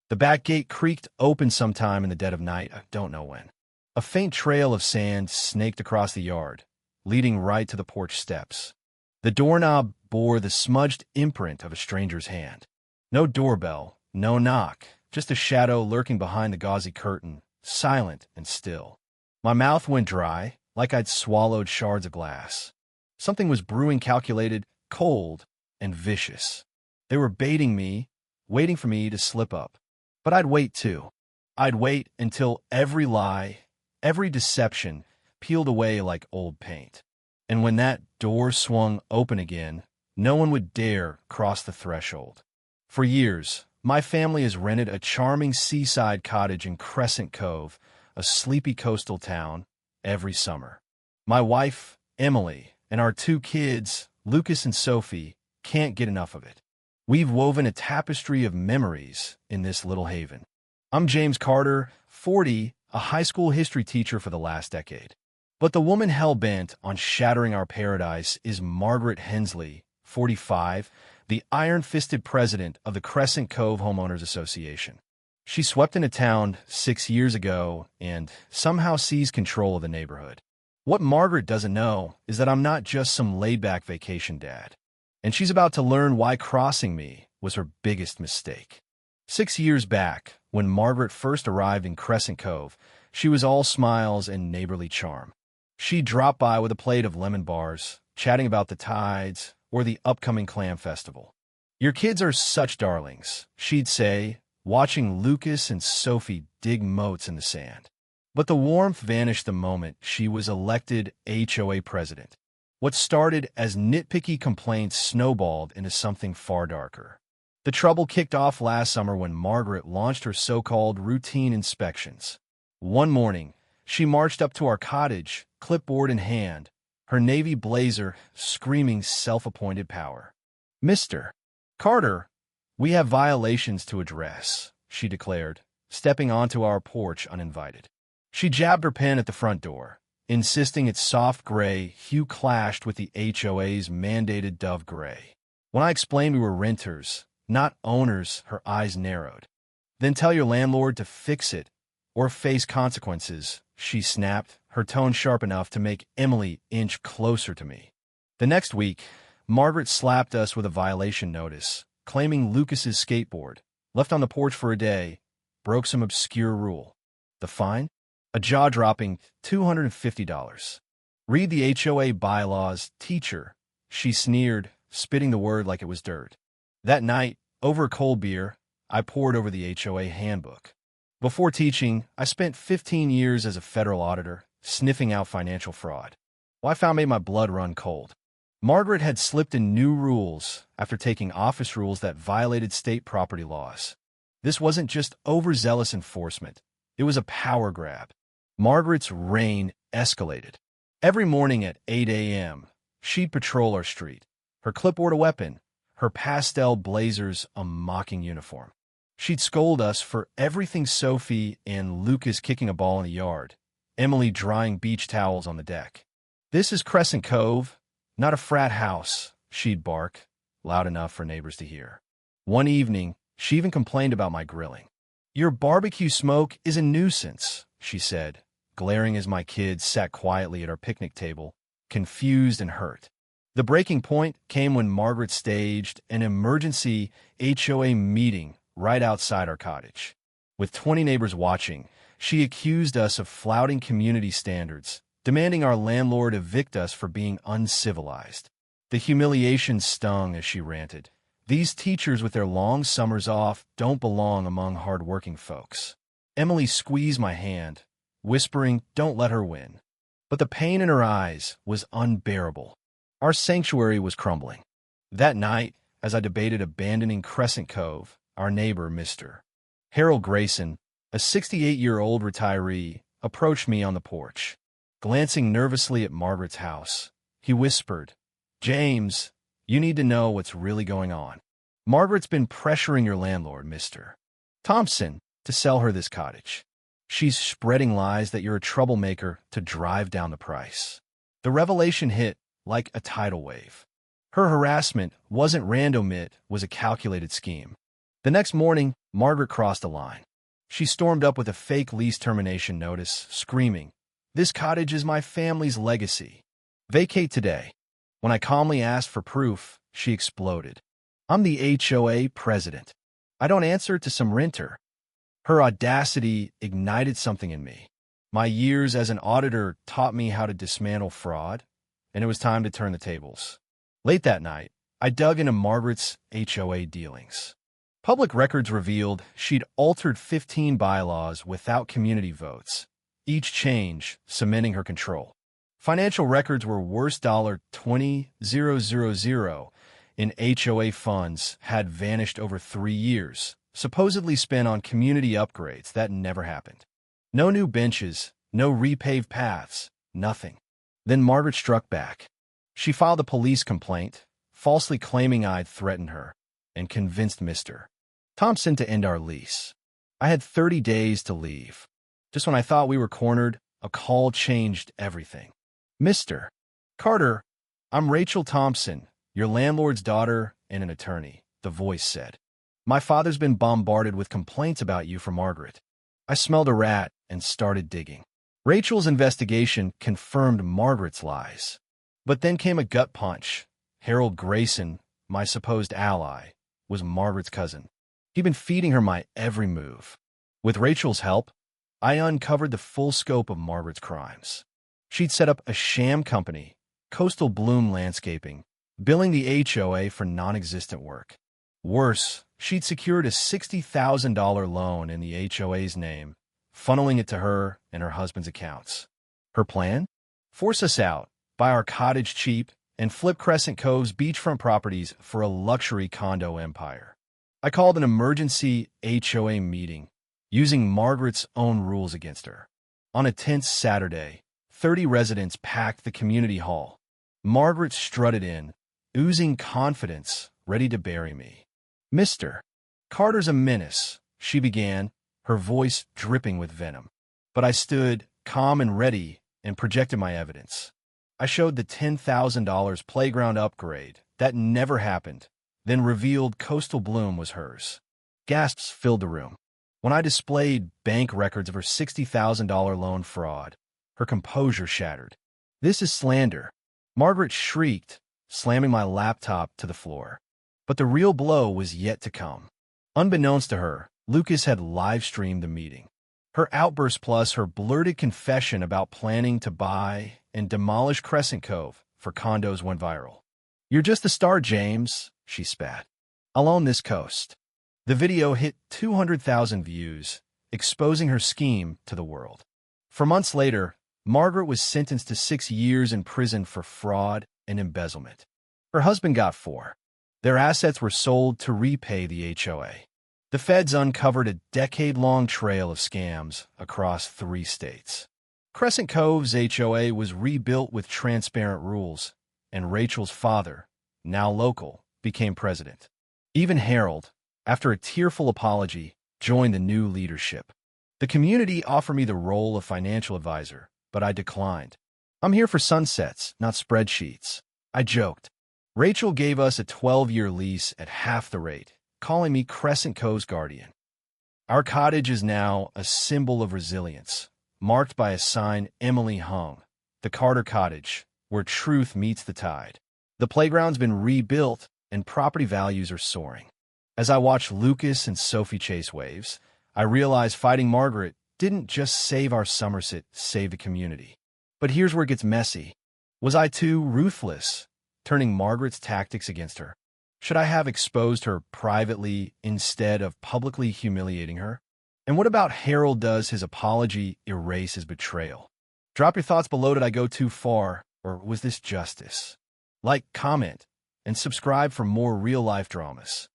The back gate creaked open sometime in the dead of night, I don't know when. A faint trail of sand snaked across the yard, leading right to the porch steps. The doorknob bore the smudged imprint of a stranger's hand. No doorbell, no knock, just a shadow lurking behind the gauzy curtain, silent and still. My mouth went dry, like I'd swallowed shards of glass. Something was brewing, calculated, cold, and vicious. They were baiting me, waiting for me to slip up. But I'd wait too. I'd wait until every lie, every deception peeled away like old paint. And when that door swung open again, no one would dare cross the threshold. For years, my family has rented a charming seaside cottage in Crescent Cove, a sleepy coastal town, every summer. My wife, Emily, and our two kids, Lucas and Sophie, can't get enough of it. We've woven a tapestry of memories in this little haven. I'm James Carter, 40, a high school history teacher for the last decade. But the woman hell-bent on shattering our paradise is Margaret Hensley, 45, the iron-fisted president of the Crescent Cove Homeowners Association. She swept into town 6 years ago and somehow seized control of the neighborhood. What Margaret doesn't know is that I'm not just some laid-back vacation dad. And she's about to learn why crossing me was her biggest mistake. 6 years back, when Margaret first arrived in Crescent Cove, she was all smiles and neighborly charm. She dropped by with a plate of lemon bars, chatting about the tides or the upcoming clam festival. "Your kids are such darlings," she'd say, watching Lucas and Sophie dig moats in the sand. But the warmth vanished the moment she was elected HOA president. What started as nitpicky complaints snowballed into something far darker. The trouble kicked off last summer when Margaret launched her so-called routine inspections. One morning, she marched up to our cottage, clipboard in hand, her navy blazer screaming self-appointed power. "Mr. Carter, we have violations to address," she declared, stepping onto our porch uninvited. She jabbed her pen at the front door, insisting its soft gray hue clashed with the HOA's mandated dove gray. When I explained we were renters, not owners, her eyes narrowed. "Then tell your landlord to fix it, or face consequences," she snapped, her tone sharp enough to make Emily inch closer to me. The next week, Margaret slapped us with a violation notice, claiming Lucas's skateboard, left on the porch for a day, broke some obscure rule. The fine? A jaw-dropping $250. "Read the HOA bylaws, teacher," she sneered, spitting the word like it was dirt. That night, over a cold beer, I pored over the HOA handbook. Before teaching, I spent 15 years as a federal auditor, sniffing out financial fraud. Well, I found made my blood run cold. Margaret had slipped in new rules after taking office rules that violated state property laws. This wasn't just overzealous enforcement. It was a power grab. Margaret's reign escalated. Every morning at 8 a.m., she'd patrol our street, her clipboard a weapon, her pastel blazers a mocking uniform. She'd scold us for everything: Sophie and Lucas kicking a ball in the yard, Emily drying beach towels on the deck. "This is Crescent Cove, not a frat house," she'd bark, loud enough for neighbors to hear. One evening, she even complained about my grilling. "Your barbecue smoke is a nuisance," she said, glaring as my kids sat quietly at our picnic table, confused and hurt. The breaking point came when Margaret staged an emergency HOA meeting right outside our cottage. With 20 neighbors watching, she accused us of flouting community standards, demanding our landlord evict us for being uncivilized. The humiliation stung as she ranted. "These teachers with their long summers off don't belong among hard-working folks." Emily squeezed my hand, whispering, "Don't let her win." But the pain in her eyes was unbearable. Our sanctuary was crumbling. That night, as I debated abandoning Crescent Cove, our neighbor, Mr. Harold Grayson, a 68-year-old retiree, approached me on the porch. Glancing nervously at Margaret's house, he whispered, "James, you need to know what's really going on. Margaret's been pressuring your landlord, Mr. Thompson, to sell her this cottage. She's spreading lies that you're a troublemaker to drive down the price." The revelation hit like a tidal wave. Her harassment wasn't random, it was a calculated scheme. The next morning, Margaret crossed a line. She stormed up with a fake lease termination notice, screaming, "This cottage is my family's legacy. Vacate today." When I calmly asked for proof, she exploded. "I'm the HOA president. I don't answer to some renter." Her audacity ignited something in me. My years as an auditor taught me how to dismantle fraud, and it was time to turn the tables. Late that night, I dug into Margaret's HOA dealings. Public records revealed she'd altered 15 bylaws without community votes, each change cementing her control. Financial records were worth $20,000 in HOA funds had vanished over 3 years, supposedly spent on community upgrades that never happened. No new benches, no repaved paths, nothing. Then Margaret struck back. She filed a police complaint, falsely claiming I'd threatened her, and convinced Mr. Thompson to end our lease. I had 30 days to leave. Just when I thought we were cornered, a call changed everything. "Mr. Carter, I'm Rachel Thompson, your landlord's daughter and an attorney," the voice said. "My father's been bombarded with complaints about you from Margaret." I smelled a rat and started digging. Rachel's investigation confirmed Margaret's lies. But then came a gut punch. Harold Grayson, my supposed ally, was Margaret's cousin. He'd been feeding her my every move. With Rachel's help, I uncovered the full scope of Margaret's crimes. She'd set up a sham company, Coastal Bloom Landscaping, billing the HOA for non-existent work. Worse, she'd secured a $60,000 loan in the HOA's name, funneling it to her and her husband's accounts. Her plan? Force us out, buy our cottage cheap, and flip Crescent Cove's beachfront properties for a luxury condo empire. I called an emergency HOA meeting, using Margaret's own rules against her. On a tense Saturday, 30 residents packed the community hall. Margaret strutted in, oozing confidence, ready to bury me. "Mr. Carter's a menace," she began, her voice dripping with venom. But I stood, calm and ready, and projected my evidence. I showed the $10,000 playground upgrade that never happened, then revealed Coastal Bloom was hers. Gasps filled the room. When I displayed bank records of her $60,000 loan fraud, her composure shattered. "This is slander," Margaret shrieked, slamming my laptop to the floor. But the real blow was yet to come. Unbeknownst to her, Lucas had live-streamed the meeting. Her outburst plus her blurted confession about planning to buy and demolish Crescent Cove for condos went viral. "You're just the star, James," she spat. "I'll own this coast." The video hit 200,000 views, exposing her scheme to the world. For months later, Margaret was sentenced to 6 years in prison for fraud and embezzlement. Her husband got 4. Their assets were sold to repay the HOA. The feds uncovered a decade-long trail of scams across 3 states. Crescent Cove's HOA was rebuilt with transparent rules, and Rachel's father, now local, became president. Even Harold, after a tearful apology, joined the new leadership. The community offered me the role of financial advisor, but I declined. "I'm here for sunsets, not spreadsheets," I joked. Rachel gave us a 12-year lease at half the rate, calling me Crescent Cove's guardian. Our cottage is now a symbol of resilience, marked by a sign Emily hung, "The Carter Cottage, where truth meets the tide." The playground's been rebuilt, and property values are soaring. As I watch Lucas and Sophie chase waves, I realize fighting Margaret didn't just save our summers, it saved the community. But here's where it gets messy. Was I too ruthless, turning Margaret's tactics against her? Should I have exposed her privately instead of publicly humiliating her? And what about Harold? Does his apology erase his betrayal? Drop your thoughts below. Did I go too far, or was this justice? Like, comment, and subscribe for more real-life dramas.